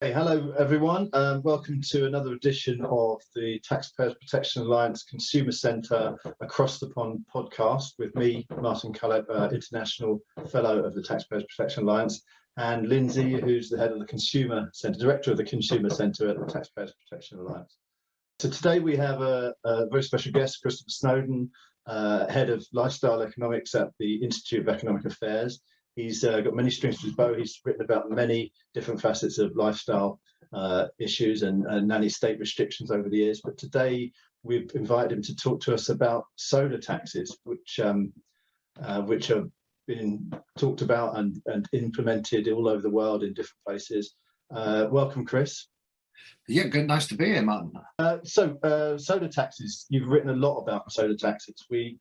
Hey, hello everyone. Welcome to another edition of the Taxpayers Protection Alliance Consumer Centre Across the Pond podcast with me, Martin Cullip, International Fellow of the Taxpayers Protection Alliance, and Lindsay, who's the head of the Consumer Centre, Director of the Consumer Centre at the Taxpayers Protection Alliance. So today we have a very special guest, Christopher Snowdon, Head of Lifestyle Economics at the Institute of Economic Affairs. He's got many strings to his bow. He's written about many different facets of lifestyle issues and nanny state restrictions over the years. But today we've invited him to talk to us about solar taxes, which have been talked about and implemented all over the world in different places. Welcome, Chris. Yeah, good. Nice to be here, Martin. Solar taxes. You've written a lot about solar taxes. We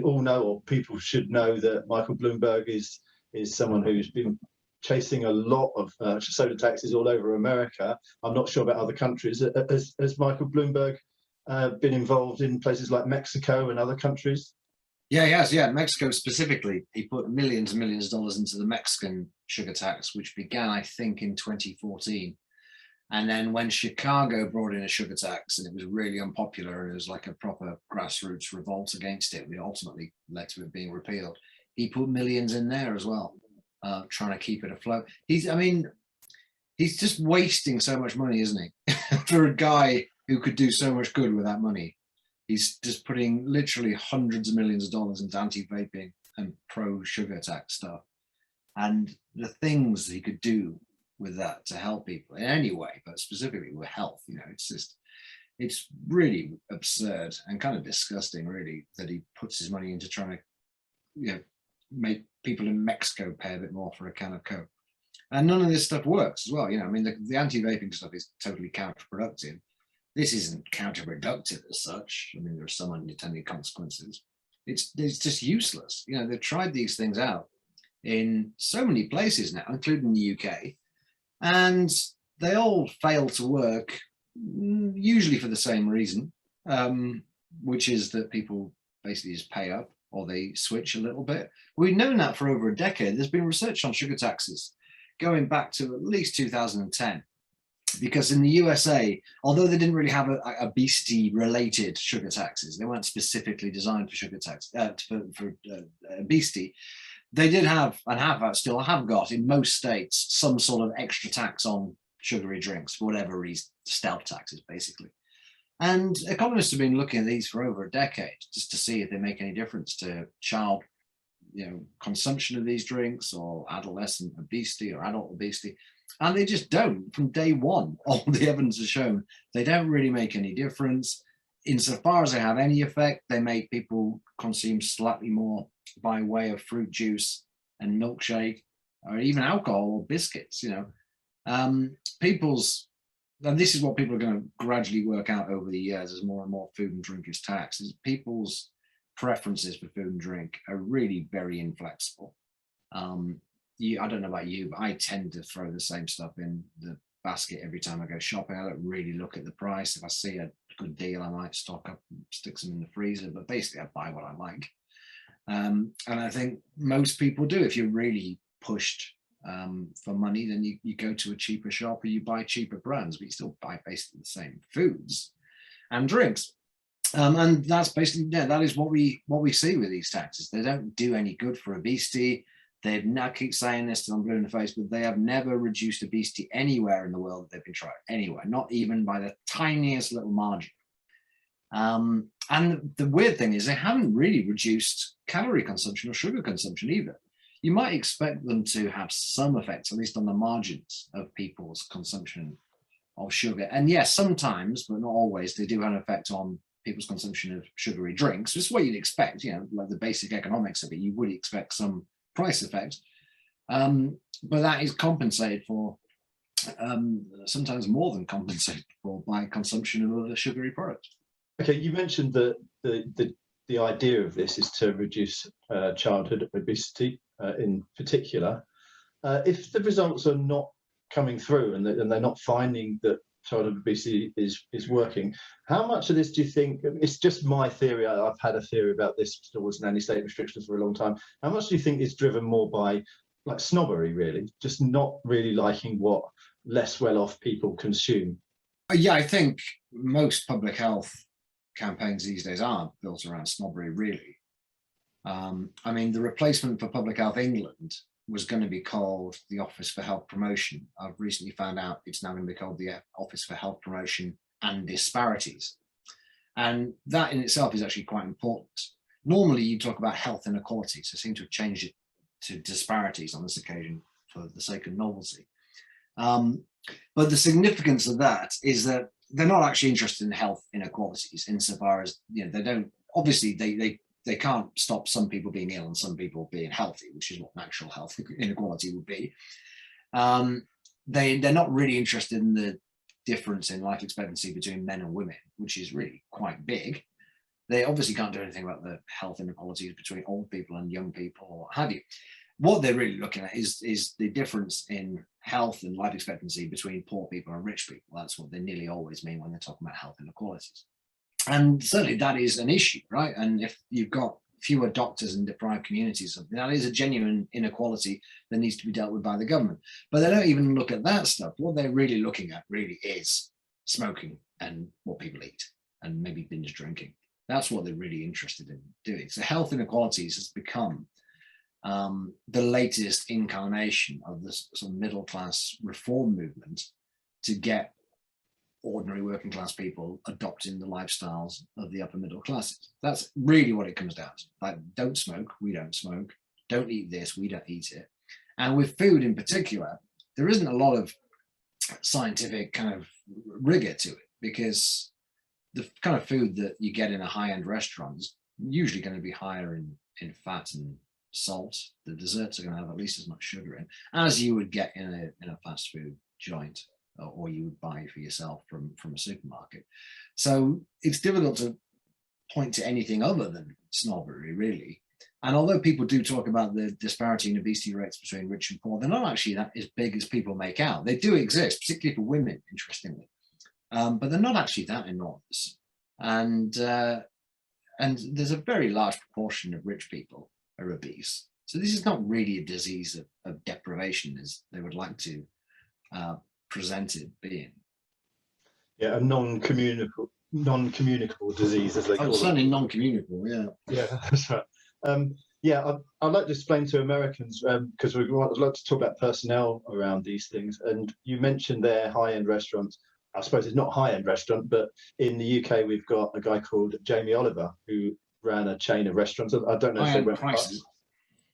all know, or people should know, that Michael Bloomberg is someone who's been chasing a lot of solar taxes all over America. I'm not sure about other countries. Has Michael Bloomberg been involved in places like Mexico and other countries? Yeah, he has. Yeah, Mexico specifically. He put millions and millions of dollars into the Mexican sugar tax, which began, I think, in 2014. And then when Chicago brought in a sugar tax and it was really unpopular and it was like a proper grassroots revolt against it, we ultimately led to it being repealed. He put millions in there as well, trying to keep it afloat. He's just wasting so much money, isn't he? For a guy who could do so much good with that money. He's just putting literally hundreds of millions of dollars into anti-vaping and pro-sugar tax stuff. And the things he could do with that to help people in any way, but specifically with health, it's really absurd and kind of disgusting, really, that he puts his money into trying to, make people in Mexico pay a bit more for a can of Coke. And none of this stuff works as well. The anti-vaping stuff is totally counterproductive. This isn't counterproductive as such. I mean, there are some unintended consequences. It's just useless. They've tried these things out in so many places now, including the UK, and they all fail to work, usually for the same reason, which is that people basically just pay up or they switch a little bit. We've known that for over a decade. There's been research on sugar taxes going back to at least 2010, because in the USA, although they didn't really have a obesity-related sugar taxes, they weren't specifically designed for sugar tax, for obesity, they did have, and still have got in most states, some sort of extra tax on sugary drinks for whatever reason, stealth taxes, basically. And economists have been looking at these for over a decade just to see if they make any difference to child, consumption of these drinks or adolescent obesity or adult obesity. And they just don't. From day one, all the evidence has shown they don't really make any difference. Insofar as they have any effect, they make people consume slightly more by way of fruit juice and milkshake, or even alcohol or biscuits. And this is what people are going to gradually work out over the years as more and more food and drink is taxed. Is people's preferences for food and drink are really very inflexible. I don't know about you, but I tend to throw the same stuff in the basket every time I go shopping. I don't really look at the price. If I see a good deal, I might stock up and stick some in the freezer, but basically I buy what I like. And I think most people do. If you're really pushed for money, then you go to a cheaper shop or you buy cheaper brands, but you still buy basically the same foods and drinks. And that's basically, that is what we see with these taxes. They don't do any good for obesity. They've now, keep saying this till I'm blue in the face, but they have never reduced obesity anywhere in the world that they've been tried, anywhere, not even by the tiniest little margin. And the weird thing is they haven't really reduced calorie consumption or sugar consumption either. You might expect them to have some effect, at least on the margins of people's consumption of sugar. And yes, sometimes, but not always, they do have an effect on people's consumption of sugary drinks, which is what you'd expect, like the basic economics of it. You would expect some price effect, but that is compensated for, sometimes more than compensated for, by consumption of other sugary products. Okay, you mentioned that the idea of this is to reduce childhood obesity in particular. If the results are not coming through and they're not finding that childhood obesity is working, how much of this do you think, it's just my theory, I've had a theory about this towards nanny state restrictions for a long time, how much do you think is driven more by like snobbery, really, just not really liking what less well-off people consume? Yeah, I think most public health campaigns these days are built around snobbery, really. I mean, the replacement for Public Health England was going to be called the Office for Health Promotion. I've recently found out it's now going to be called the Office for Health Promotion and Disparities. And that in itself is actually quite important. Normally you talk about health inequalities. I seem to have changed it to disparities on this occasion for the sake of novelty. But the significance of that is that they're not actually interested in health inequalities insofar as, they don't, obviously they can't stop some people being ill and some people being healthy, which is what natural health inequality would be. They're not really interested in the difference in life expectancy between men and women, which is really quite big. They obviously can't do anything about the health inequalities between old people and young people or what have you. What they're really looking at is the difference in health and life expectancy between poor people and rich people. That's what they nearly always mean when they're talking about health inequalities. And certainly that is an issue, right? And if you've got fewer doctors in deprived communities, that is a genuine inequality that needs to be dealt with by the government. But they don't even look at that stuff. What they're really looking at really is smoking and what people eat and maybe binge drinking. That's what they're really interested in doing. So health inequalities has become the latest incarnation of this sort of middle class reform movement to get ordinary working class people adopting the lifestyles of the upper middle classes. That's really what it comes down to. Like, don't smoke, we don't smoke. Don't eat this, we don't eat it. And with food in particular, there isn't a lot of scientific kind of rigor to it, because the kind of food that you get in a high-end restaurant is usually going to be higher in fat and salt. The desserts are going to have at least as much sugar in as you would get in a fast food joint, or you would buy for yourself from a supermarket. So it's difficult to point to anything other than snobbery, really. And although people do talk about the disparity in obesity rates between rich and poor, they're not actually that as big as people make out. They do exist, particularly for women, interestingly, but they're not actually that enormous. And there's a very large proportion of rich people are obese. So this is not really a disease of deprivation, as they would like to presented being. Yeah, a non-communicable disease, as they call it. Certainly non-communicable, yeah. Yeah, that's right. I'd like to explain to Americans, because I'd like to talk about personnel around these things. And you mentioned their high-end restaurants. I suppose it's not a high-end restaurant, but in the UK, we've got a guy called Jamie Oliver who ran a chain of restaurants. I don't know if they went prices.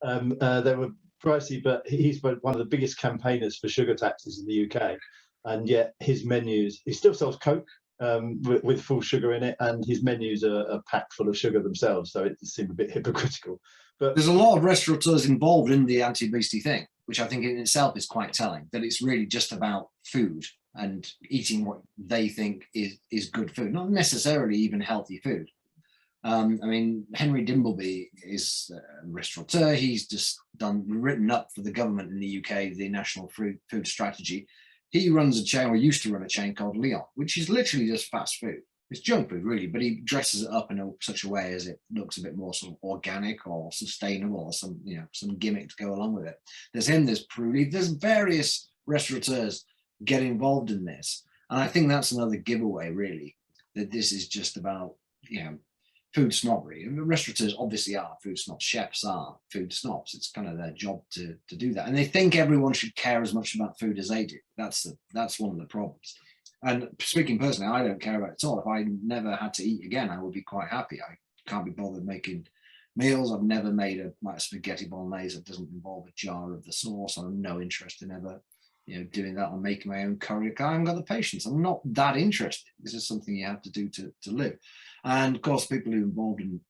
They were pricey, but he's one of the biggest campaigners for sugar taxes in the UK, and yet his menus, he still sells Coke with full sugar in it, and his menus are packed full of sugar themselves, so it seemed a bit hypocritical. But there's a lot of restaurateurs involved in the anti-obesity thing, which I think in itself is quite telling, that it's really just about food and eating what they think is good food, not necessarily even healthy food. I mean, Henry Dimbleby is a restaurateur. He's just written up for the government in the UK, the National Food Strategy. He runs a chain, or used to run a chain called Leon, which is literally just fast food. It's junk food, really, but he dresses it up in such a way as it looks a bit more sort of organic or sustainable, or some gimmick to go along with it. There's him, there's Prudy, there's various restaurateurs get involved in this. And I think that's another giveaway, really, that this is just about, food snobbery. And the restaurateurs obviously are food snobs. Chefs are food snobs. It's kind of their job to do that. And they think everyone should care as much about food as they do. That's one of the problems. And speaking personally, I don't care about it at all. If I never had to eat again, I would be quite happy. I can't be bothered making meals. I've never made a spaghetti bolognese that doesn't involve a jar of the sauce. I have no interest in ever doing that or making my own curry. I haven't got the patience. I'm not that interested. This is something you have to do to live. And of course, people who are involved in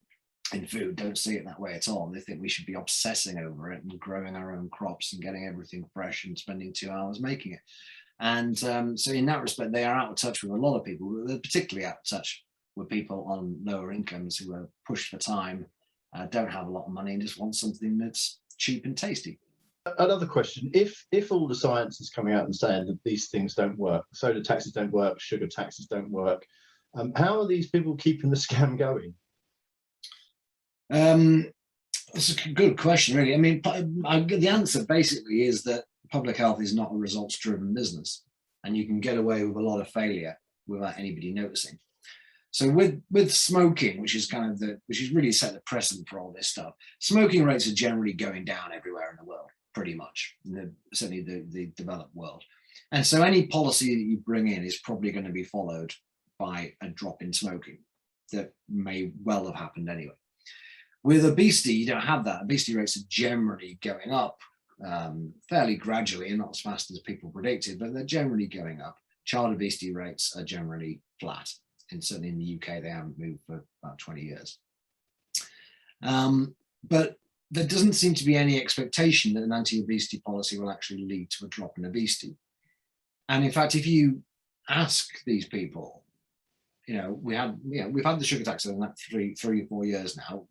food don't see it that way at all. They think we should be obsessing over it and growing our own crops and getting everything fresh and spending 2 hours making it. And so in that respect, they are out of touch with a lot of people. They're particularly out of touch with people on lower incomes who are pushed for time, don't have a lot of money, and just want something that's cheap and tasty. Another question: if all the science is coming out and saying that these things don't work, soda taxes don't work, sugar taxes don't work, how are these people keeping the scam going? That's a good question, really. I mean, the answer basically is that public health is not a results-driven business. and you can get away with a lot of failure without anybody noticing. So with smoking, which is really set the precedent for all this stuff, smoking rates are generally going down everywhere in the world, pretty much, certainly the developed world. And so any policy that you bring in is probably going to be followed by a drop in smoking that may well have happened anyway. With obesity, you don't have that. Obesity rates are generally going up fairly gradually and not as fast as people predicted, but they're generally going up. Child obesity rates are generally flat. And certainly in the UK, they haven't moved for about 20 years. But there doesn't seem to be any expectation that an anti-obesity policy will actually lead to a drop in obesity. And in fact, if you ask these people, we've had the sugar tax in that 3 or 4 years now.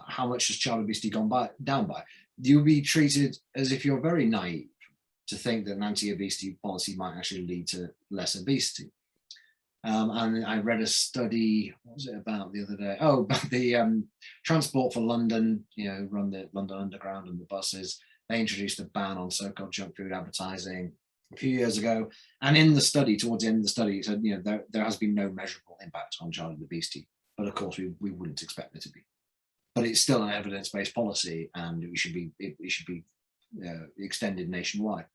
How much has child obesity gone down by? You'll be treated as if you're very naive to think that an anti-obesity policy might actually lead to less obesity. And I read a study, what was it about the other day? Oh, about the Transport for London, run the London Underground and the buses. They introduced a ban on so-called junk food advertising a few years ago. And in the study, towards the end of the study, it said, there has been no measurable impact on childhood obesity. But of course, we wouldn't expect there to be. But it's still an evidence-based policy, and it should be extended nationwide.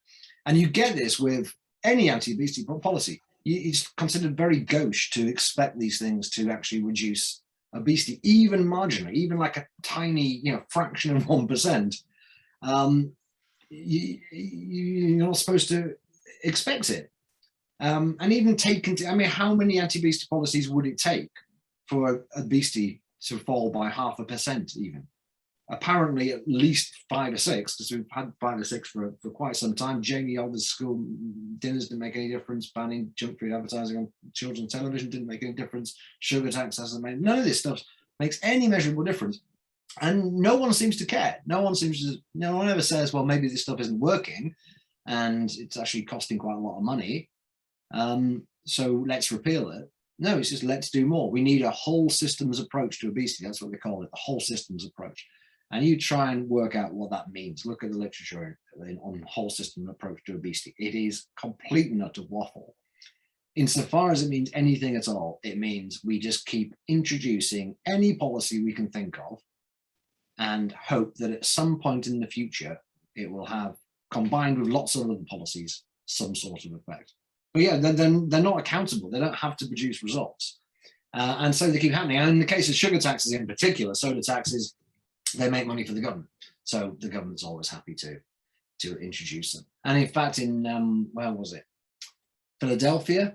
And you get this with any anti-obesity policy. It's considered very gauche to expect these things to actually reduce obesity, even marginally, even like a tiny, fraction of 1%. You're not supposed to expect it. And even how many anti-obesity policies would it take for obesity to fall by 0.5% even? Apparently at least 5 or 6, because we've had 5 or 6 for quite some time. Jamie Oliver's school dinners didn't make any difference. Banning junk food advertising on children's television didn't make any difference. Sugar tax hasn't made, none of this stuff makes any measurable difference. And no one seems to care. No one ever says, well, maybe this stuff isn't working and it's actually costing quite a lot of money. So let's repeal it. No, it's just let's do more. We need a whole systems approach to obesity. That's what they call it, the whole systems approach. And you try and work out what that means. Look at the literature on whole system approach to obesity. It is complete and utter waffle. Insofar as it means anything at all, it means we just keep introducing any policy we can think of and hope that at some point in the future, it will have, combined with lots of other policies, some sort of effect. But yeah, they're not accountable. They don't have to produce results. And so they keep happening. And in the case of sugar taxes in particular, soda taxes, they make money for the government. So the government's always happy to introduce them. And in fact, in, where was it? Philadelphia,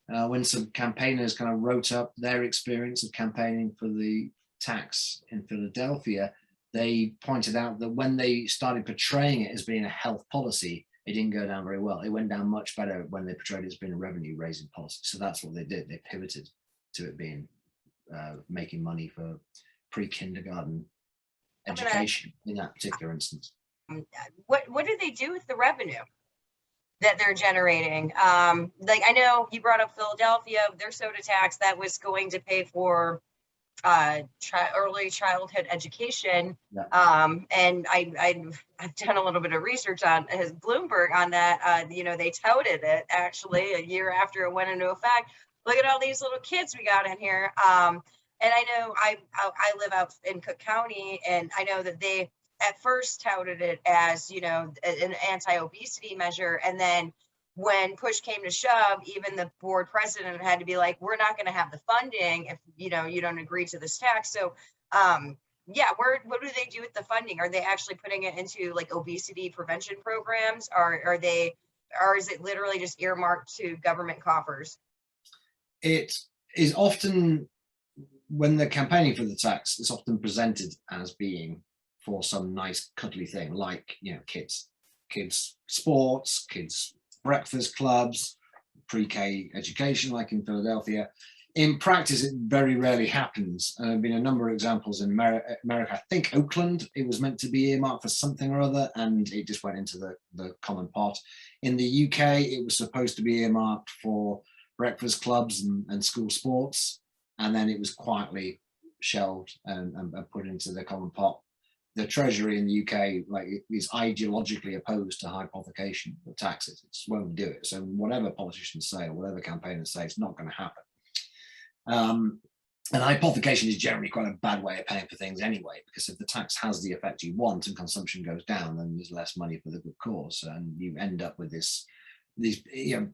when some campaigners kind of wrote up their experience of campaigning for the tax in Philadelphia, they pointed out that when they started portraying it as being a health policy, it didn't go down very well. It went down much better when they portrayed it as being a revenue raising policy. So that's what they did. They pivoted to it being making money for pre-kindergarten education in that particular instance. What do they do with the revenue that they're generating? Like, I know you brought up Philadelphia, their soda tax that was going to pay for early childhood education. Yeah. And I've done a little bit of research on his Bloomberg on that. They touted it actually a year after it went into effect. Look at all these little kids we got in here. And I know I live out in Cook County, and I know that they at first touted it as, an anti-obesity measure. And then when push came to shove, even the board president had to be like, we're not going to have the funding if, you don't agree to this tax. So, what do they do with the funding? Are they actually putting it into like obesity prevention programs? Or is it literally just earmarked to government coffers? It is often, when they're campaigning for the tax, it's often presented as being for some nice cuddly thing, like, kids sports, kids breakfast clubs, pre-K education, like in Philadelphia. In practice, it very rarely happens. There have been a number of examples in America. I think Oakland, it was meant to be earmarked for something or other, and it just went into the common pot. In the UK, it was supposed to be earmarked for breakfast clubs and school sports, and then it was quietly shelved and put into the common pot the Treasury in the UK is ideologically opposed to hypothecation of taxes. It just won't do it. So whatever politicians say or whatever campaigners say, it's not going to happen. And hypothecation is generally quite a bad way of paying for things anyway, because if the tax has the effect you want and consumption goes down, then there's less money for the good cause, and you end up with these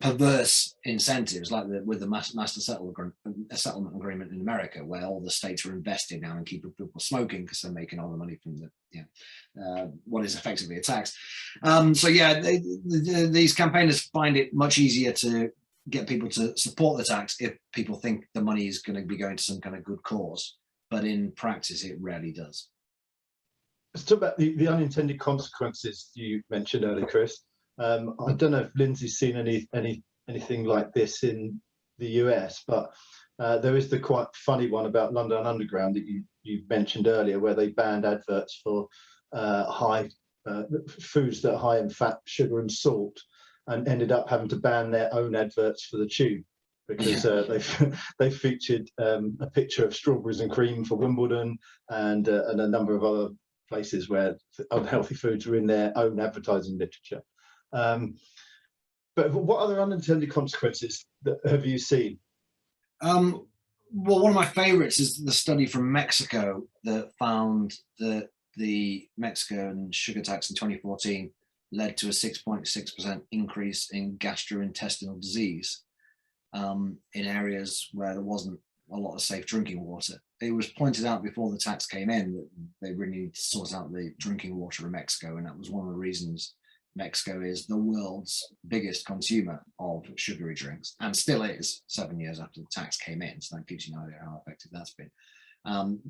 perverse incentives, like with the master settlement agreement in America, where all the states are investing now in keeping people smoking because they're making all the money from what is effectively a tax. So yeah, these campaigners find it much easier to get people to support the tax if people think the money is going to be going to some kind of good cause, but in practice it rarely does. Let's talk about the unintended consequences you mentioned earlier, Chris. I don't know if Lindsay's seen anything like this in the US, but there is the quite funny one about London Underground that you mentioned earlier, where they banned adverts for foods that are high in fat, sugar and salt, and ended up having to ban their own adverts for the tube because they featured a picture of strawberries and cream for Wimbledon and a number of other places where unhealthy foods are in their own advertising literature. But what other unintended consequences have you seen? Well, one of my favorites is the study from Mexico that found that the Mexican sugar tax in 2014 led to a 6.6% increase in gastrointestinal disease in areas where there wasn't a lot of safe drinking water. It was pointed out before the tax came in that they really need to sort out the drinking water in Mexico, and that was one of the reasons Mexico is the world's biggest consumer of sugary drinks, and still is 7 years after the tax came in. So that gives you an idea how effective that's been.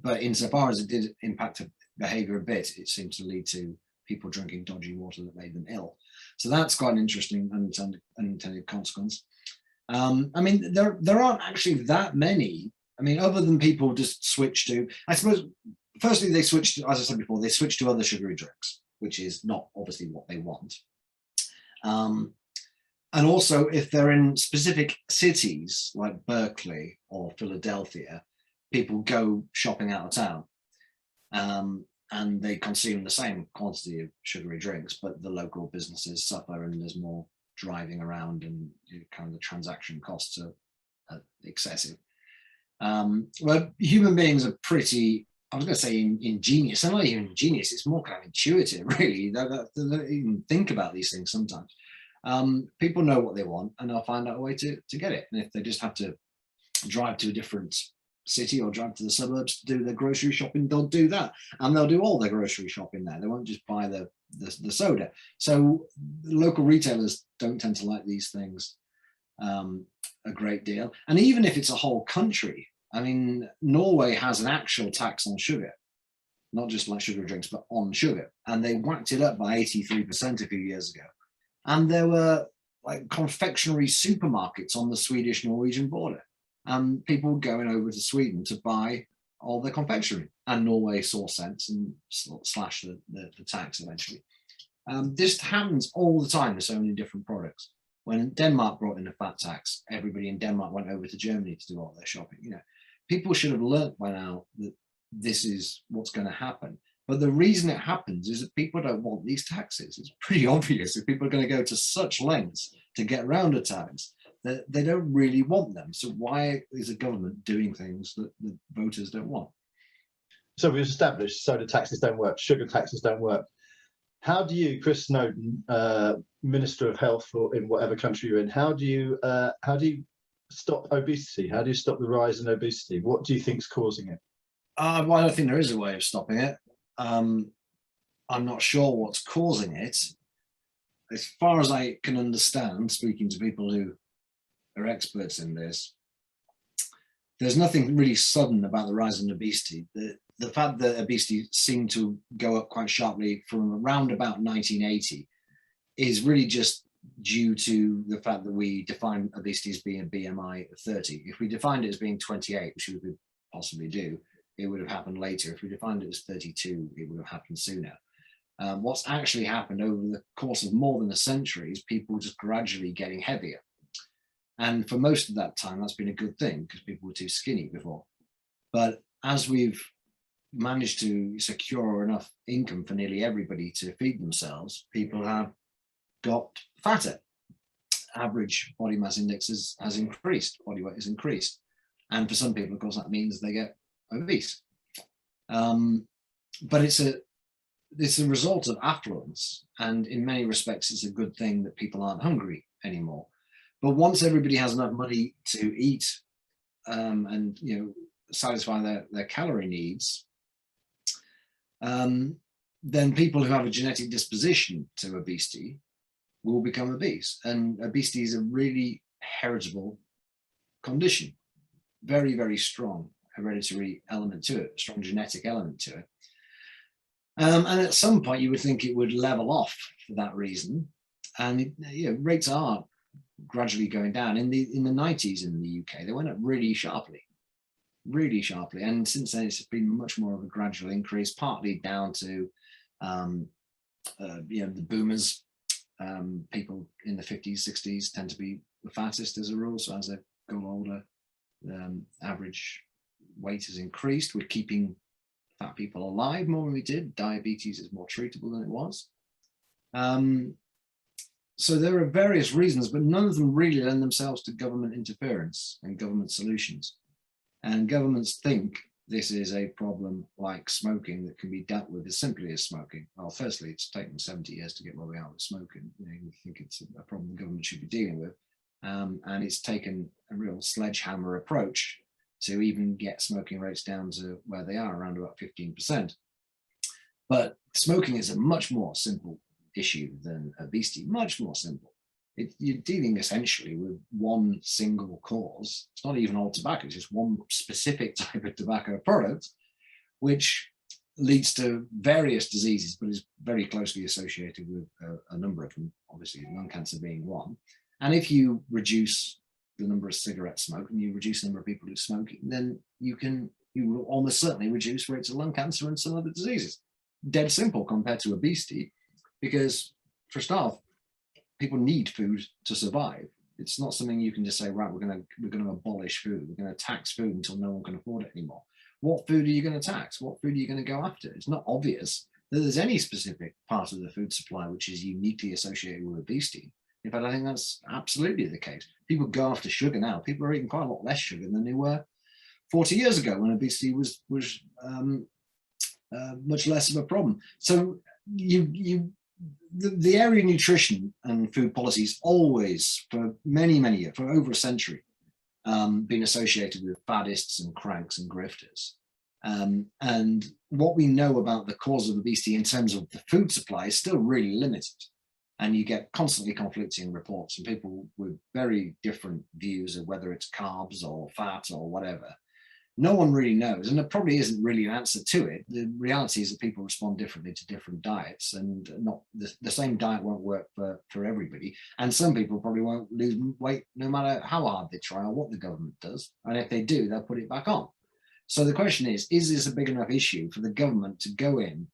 But insofar as it did impact behavior a bit, it seemed to lead to people drinking dodgy water that made them ill. So that's quite an interesting unintended consequence. I mean, there aren't actually that many. I mean, other than people just switch to, I suppose, firstly, they switched to, as I said before, they switched to other sugary drinks, which is not obviously what they want. And also, if they're in specific cities like Berkeley or Philadelphia, people go shopping out of town. And they consume the same quantity of sugary drinks, but the local businesses suffer and there's more driving around and kind of the transaction costs are excessive. Well, human beings are pretty, I was going to say ingenious. They're not even ingenious, it's more kind of intuitive, really. They don't even think about these things sometimes. People know what they want and they'll find out a way to get it. And if they just have to drive to a different city or drive to the suburbs to do their grocery shopping, they'll do that, and they'll do all their grocery shopping there. They won't just buy the soda. So local retailers don't tend to like these things a great deal. And even if it's a whole country, I mean, Norway has an actual tax on sugar, not just like sugar drinks, but on sugar, and they whacked it up by 83% a few years ago. And there were like confectionery supermarkets on the Swedish-Norwegian border, and people going over to Sweden to buy all their confectionery, and Norway saw sense and slashed the tax eventually. This happens all the time with so many different products. When Denmark brought in a fat tax, everybody in Denmark went over to Germany to do all their shopping. You know, people should have learnt by now that this is what's going to happen. But the reason it happens is that people don't want these taxes. It's pretty obvious. If people are going to go to such lengths to get around a tax, they don't really want them. So why is a government doing things that the voters don't want? So we've established soda taxes don't work, sugar taxes don't work. How do you, Chris Snowdon, Minister of Health or in whatever country you're in, how do you stop obesity? How do you stop the rise in obesity? What do you think is causing it? Well, I don't think there is a way of stopping it. I'm not sure what's causing it. As far as I can understand, speaking to people who are experts in this, there's nothing really sudden about the rise in obesity. The fact that obesity seemed to go up quite sharply from around about 1980 is really just due to the fact that we define obesity as being a BMI of 30. If we defined it as being 28, which we could possibly do, it would have happened later. If we defined it as 32, it would have happened sooner. What's actually happened over the course of more than a century is people just gradually getting heavier. And for most of that time, that's been a good thing because people were too skinny before. But as we've managed to secure enough income for nearly everybody to feed themselves, people have got fatter. Average body mass index has increased, body weight has increased. And for some people, of course, that means they get obese. But it's a result of affluence. And in many respects, it's a good thing that people aren't hungry anymore. But once everybody has enough money to eat and satisfy their calorie needs, then people who have a genetic disposition to obesity will become obese. And obesity is a really heritable condition, very, very strong hereditary element to it, strong genetic element to it. And at some point you would think it would level off for that reason. And rates are gradually going down. In the 90s in the UK, they went up really sharply. And since then it's been much more of a gradual increase, partly down to the boomers. People in the 50s, 60s tend to be the fattest as a rule. So as they've got older, average weight has increased. We're keeping fat people alive more than we did. Diabetes is more treatable than it was. So there are various reasons, but none of them really lend themselves to government interference and government solutions. And governments think this is a problem like smoking that can be dealt with as simply as smoking. Well, firstly, it's taken 70 years to get where we are with smoking. We think it's a problem the government should be dealing with. And it's taken a real sledgehammer approach to even get smoking rates down to where they are, around about 15%. But smoking is a much more simple issue than obesity, much more simple. You're dealing essentially with one single cause. It's not even all tobacco, it's just one specific type of tobacco product, which leads to various diseases, but is very closely associated with a number of them, obviously lung cancer being one. And if you reduce the number of cigarettes smoked and you reduce the number of people who smoke, then you will almost certainly reduce rates of lung cancer and some other diseases. Dead simple compared to obesity, because for a start, people need food to survive. It's not something you can just say, right, we're going to abolish food. We're going to tax food until no one can afford it anymore. What food are you going to tax? What food are you going to go after? It's not obvious that there's any specific part of the food supply which is uniquely associated with obesity. In fact, I think that's absolutely the case. People go after sugar now. People are eating quite a lot less sugar than they were 40 years ago when obesity was much less of a problem. So the area of nutrition and food policies always, for many years, for over a century, been associated with faddists and cranks and grifters. And what we know about the cause of obesity in terms of the food supply is still really limited. And you get constantly conflicting reports from people with very different views of whether it's carbs or fat or whatever. No one really knows, and there probably isn't really an answer to it. The reality is that people respond differently to different diets, and not the same diet won't work for everybody. And some people probably won't lose weight no matter how hard they try or what the government does. And if they do, they'll put it back on. So the question is this a big enough issue for the government to go in,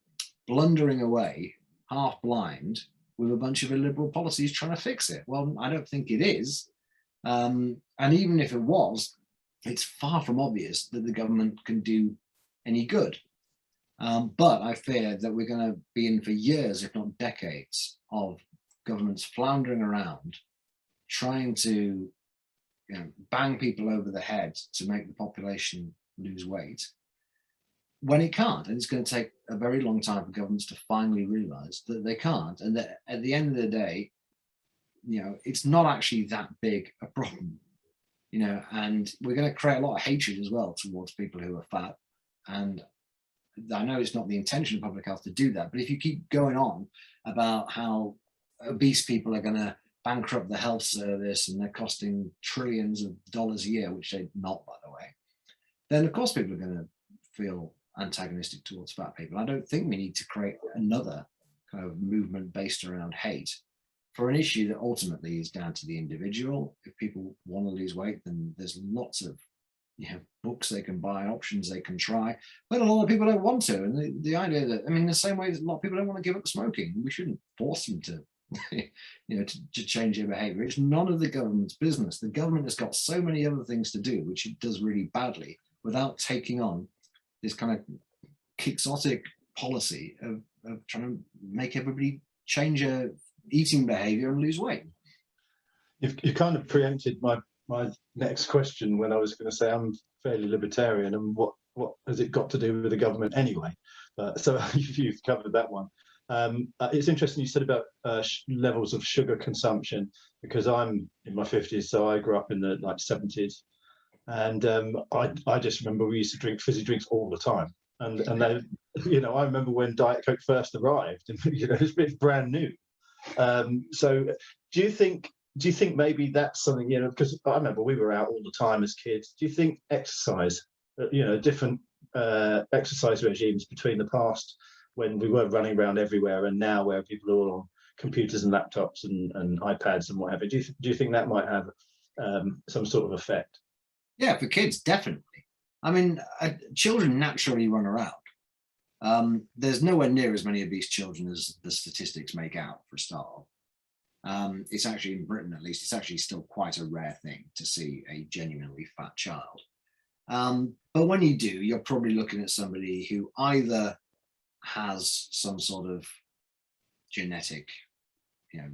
blundering away, half blind, with a bunch of illiberal policies trying to fix it? Well, I don't think it is. And even if it was, it's far from obvious that the government can do any good. But I fear that we're going to be in for years, if not decades, of governments floundering around, trying to bang people over the head to make the population lose weight, when it can't. And it's going to take a very long time for governments to finally realize that they can't. And that at the end of the day, it's not actually that big a problem. And we're going to create a lot of hatred as well towards people who are fat. And I know it's not the intention of public health to do that, but if you keep going on about how obese people are going to bankrupt the health service and they're costing trillions of dollars a year, which they're not, by the way, then of course people are going to feel antagonistic towards fat people. I don't think we need to create another kind of movement based around hate for an issue that ultimately is down to the individual. If people want to lose weight, then there's lots of books they can buy, options they can try, but a lot of people don't want to. And the idea that, the same way that a lot of people don't want to give up smoking, we shouldn't force them to, to change their behavior. It's none of the government's business. The government has got so many other things to do, which it does really badly, without taking on this kind of quixotic policy of trying to make everybody change their eating behavior and lose weight. You kind of preempted my next question when I was going to say I'm fairly libertarian, and what has it got to do with the government anyway? So you've covered that one. It's interesting you said about levels of sugar consumption, because I'm in my 50s, so I grew up in the 70s, and I just remember we used to drink fizzy drinks all the time, and they, I remember when Diet Coke first arrived, and it's brand new. So do you think maybe that's something, because I remember we were out all the time as kids. Do you think exercise, different exercise regimes between the past when we were running around everywhere and now where people are all on computers and laptops and iPads and whatever, do you think that might have some sort of effect? Yeah, for kids, definitely. I mean, children naturally run around. There's nowhere near as many obese children as the statistics make out, for a start. It's actually, in Britain at least, it's actually still quite a rare thing to see a genuinely fat child. But when you do, you're probably looking at somebody who either has some sort of genetic,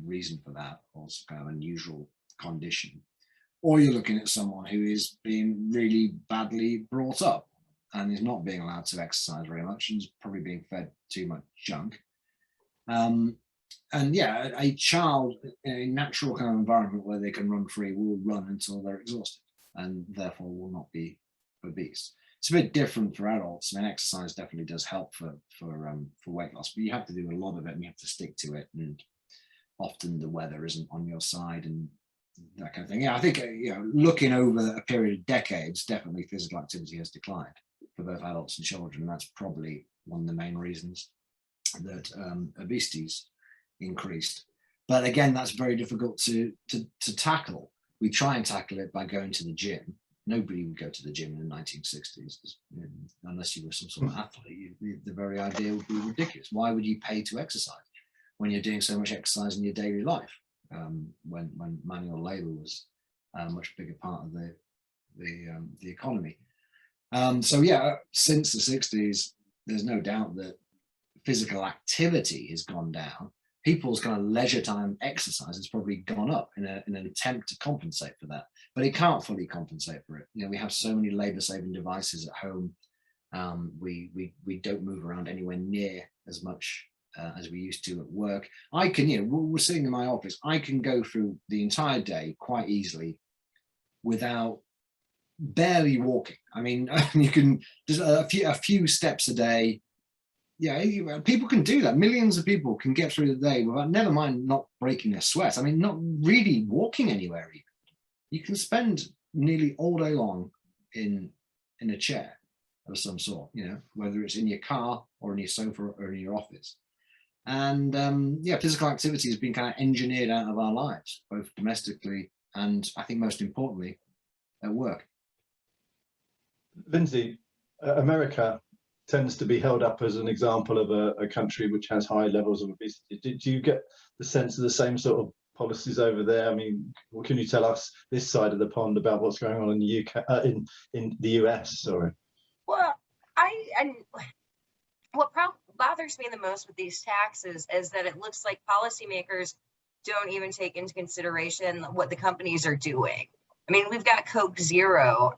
reason for that, or some kind of unusual condition, or you're looking at someone who is being really badly brought up and is not being allowed to exercise very much and is probably being fed too much junk. And yeah, a child in a natural kind of environment where they can run free will run until they're exhausted and therefore will not be obese. It's a bit different for adults. I mean, exercise definitely does help for weight loss, but you have to do a lot of it and you have to stick to it. And often the weather isn't on your side and that kind of thing. Yeah, I think, looking over a period of decades, definitely physical activity has declined for both adults and children. And that's probably one of the main reasons that obesity's increased. But again, that's very difficult to tackle. We try and tackle it by going to the gym. Nobody would go to the gym in the 1960s, unless you were some sort of athlete. The very idea would be ridiculous. Why would you pay to exercise when you're doing so much exercise in your daily life? When manual labor was a much bigger part of the economy. So yeah, since the 60s, there's no doubt that physical activity has gone down. People's kind of leisure time exercise has probably gone up in an attempt to compensate for that, but it can't fully compensate for it. We have so many labor-saving devices at home. We don't move around anywhere near as much as we used to at work. I can, we're sitting in my office, I can go through the entire day quite easily without barely walking. I mean, you can just a few steps a day. Yeah, people can do that. Millions of people can get through the day without, never mind not breaking a sweat. I mean, not really walking anywhere even. You can spend nearly all day long in a chair of some sort, whether it's in your car or in your sofa or in your office. And yeah, physical activity has been kind of engineered out of our lives, both domestically and I think most importantly at work. Lindsay, America tends to be held up as an example of a country which has high levels of obesity. Do you get the sense of the same sort of policies over there? I mean, what can you tell us this side of the pond about what's going on in the UK, in the US? Sorry. Well, what bothers me the most with these taxes is that it looks like policymakers don't even take into consideration what the companies are doing. I mean, we've got Coke Zero,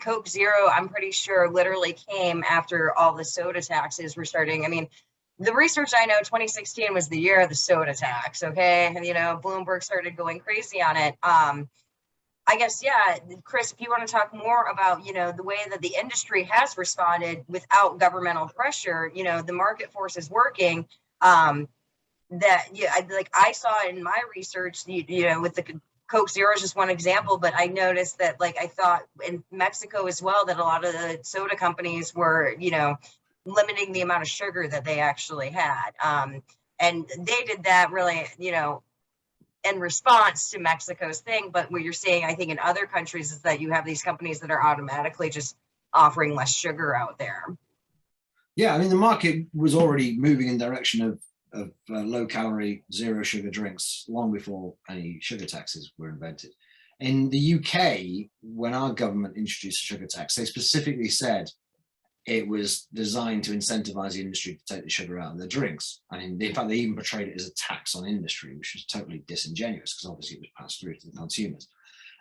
Coke Zero, I'm pretty sure literally came after all the soda taxes were starting. I mean, the research I know, 2016 was the year of the soda tax. Okay. And, Bloomberg started going crazy on it. I guess, yeah, Chris, if you want to talk more about, the way that the industry has responded without governmental pressure, the market force is working. I saw in my research, with the Coke Zero is just one example, but I noticed that, I thought in Mexico as well, that a lot of the soda companies were, limiting the amount of sugar that they actually had. And they did that really, in response to Mexico's thing. But what you're seeing, I think, in other countries is that you have these companies that are automatically just offering less sugar out there. Yeah, I mean, the market was already moving in the direction of low calorie, zero sugar drinks long before any sugar taxes were invented. In the UK, when our government introduced a sugar tax, they specifically said it was designed to incentivize the industry to take the sugar out of their drinks. And in fact, they even portrayed it as a tax on industry, which was totally disingenuous because obviously it was passed through to the consumers.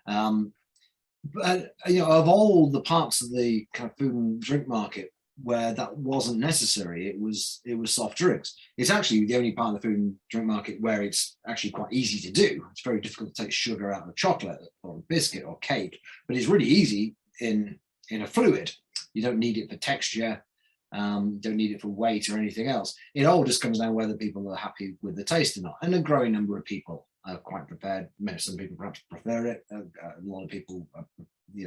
But of all the parts of the kind of food and drink market where that wasn't necessary, it was soft drinks. It's actually the only part of the food and drink market where it's actually quite easy to do. It's very difficult to take sugar out of chocolate or biscuit or cake, but it's really easy in a fluid. You don't need it for texture, don't need it for weight or anything else. It all just comes down whether people are happy with the taste or not. And a growing number of people are quite prepared. Some people perhaps prefer it. A lot of people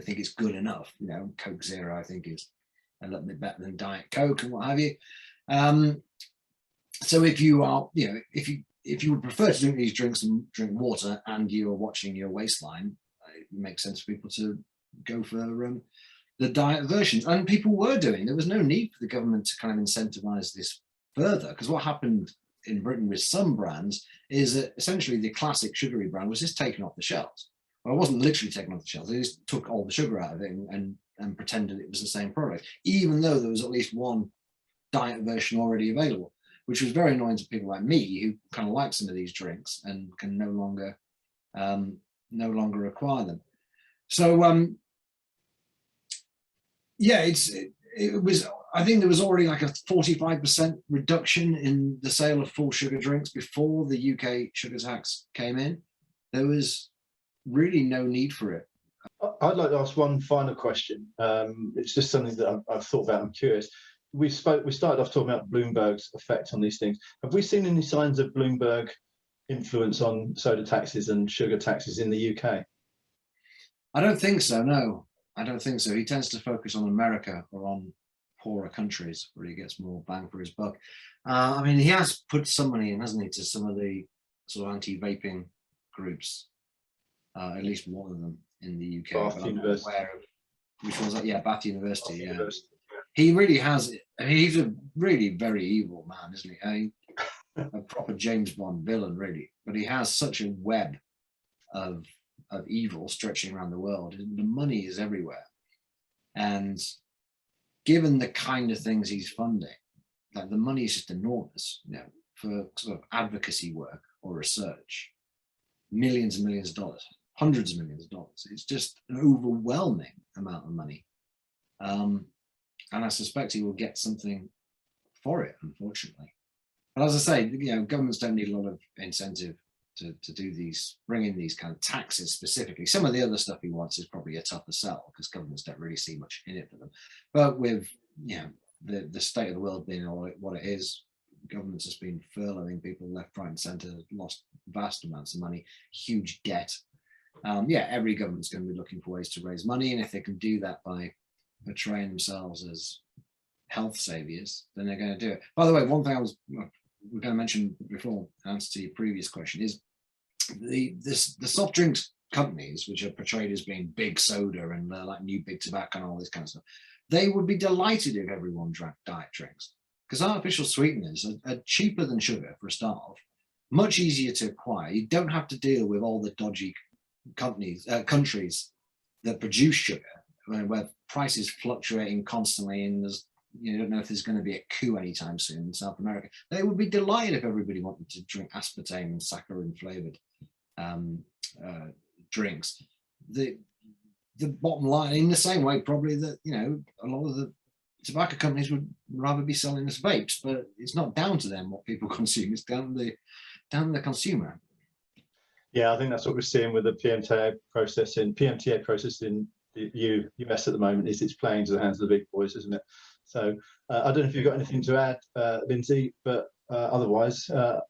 think it's good enough. Coke Zero, I think, is a little bit better than Diet Coke and what have you. So if you are, if you would prefer to drink these drinks and drink water, and you are watching your waistline, it makes sense for people to go for the diet versions. And people were doing. There was no need for the government to kind of incentivize this further, because what happened in Britain with some brands is that essentially the classic sugary brand was just taken off the shelves. Well, it wasn't literally taken off the shelves. They just took all the sugar out of it and pretended it was the same product, even though there was at least one diet version already available, which was very annoying to people like me who kind of like some of these drinks and can no longer acquire them. So yeah, it was. I think there was already like a 45% reduction in the sale of full sugar drinks before the UK sugar tax came in. There was really no need for it. I'd like to ask one final question. It's just something that I've thought about. I'm curious. We started off talking about Bloomberg's effect on these things. Have we seen any signs of Bloomberg influence on soda taxes and sugar taxes in the UK? I don't think so. No, I don't think so. He tends to focus on America or on poorer countries where he gets more bang for his buck. I mean, he has put some money in, hasn't he, to some of the sort of anti-vaping groups, at least one of them in the UK. Bath University. Which was like, yeah, Bath University. Bath yeah. University. He really has. I mean, he's a really very evil man, isn't he? I mean, a proper James Bond villain, really. But he has such a web of evil stretching around the world. The money is everywhere, and given the kind of things he's funding, like the money is just enormous. For sort of advocacy work or research, millions and millions of dollars, hundreds of millions of dollars. It's just an overwhelming amount of money. And I suspect he will get something for it, unfortunately. But as I say, governments don't need a lot of incentive to do these, bring in these kind of taxes specifically. Some of the other stuff he wants is probably a tougher sell because governments don't really see much in it for them. But with the state of the world being what it is, governments has been furloughing people left, right, and centre, lost vast amounts of money, huge debt. Every government's going to be looking for ways to raise money, and if they can do that by portraying themselves as health saviors, then they're going to do it. By the way, one thing we're going to mention before, in answer to your previous question, is the soft drinks companies, which are portrayed as being big soda and like new big tobacco and all this kind of stuff, they would be delighted if everyone drank diet drinks, because artificial sweeteners are cheaper than sugar for a start off, much easier to acquire. You don't have to deal with all the dodgy countries that produce sugar, where prices fluctuating constantly, and you don't know if there's going to be a coup anytime soon in South America. They would be delighted if everybody wanted to drink aspartame and saccharin flavored drinks. The bottom line, in the same way probably that a lot of the tobacco companies would rather be selling us vapes, but it's not down to them what people consume. It's down to the consumer. Yeah, I think that's what we're seeing with the PMTA process in the US at the moment. Is it's playing to the hands of the big boys, isn't it? So I don't know if you've got anything to add, Lindsay, but otherwise,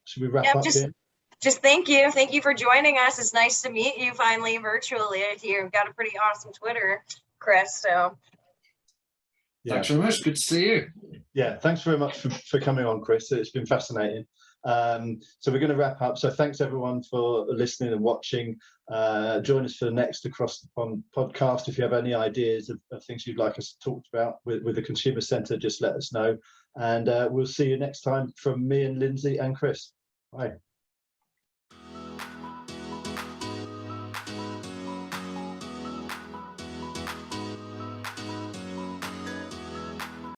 should we wrap up here? Just thank you for joining us. It's nice to meet you finally virtually. You've got a pretty awesome Twitter, Chris. So thanks very much. Good to see you. Yeah, thanks very much for coming on, Chris. It's been fascinating. So we're going to wrap up. So thanks everyone for listening and watching. Join us for the next Across the Pond podcast. If you have any ideas of things you'd like us to talk about with the Consumer Centre, just let us know. And we'll see you next time from me and Lindsay and Chris. Bye.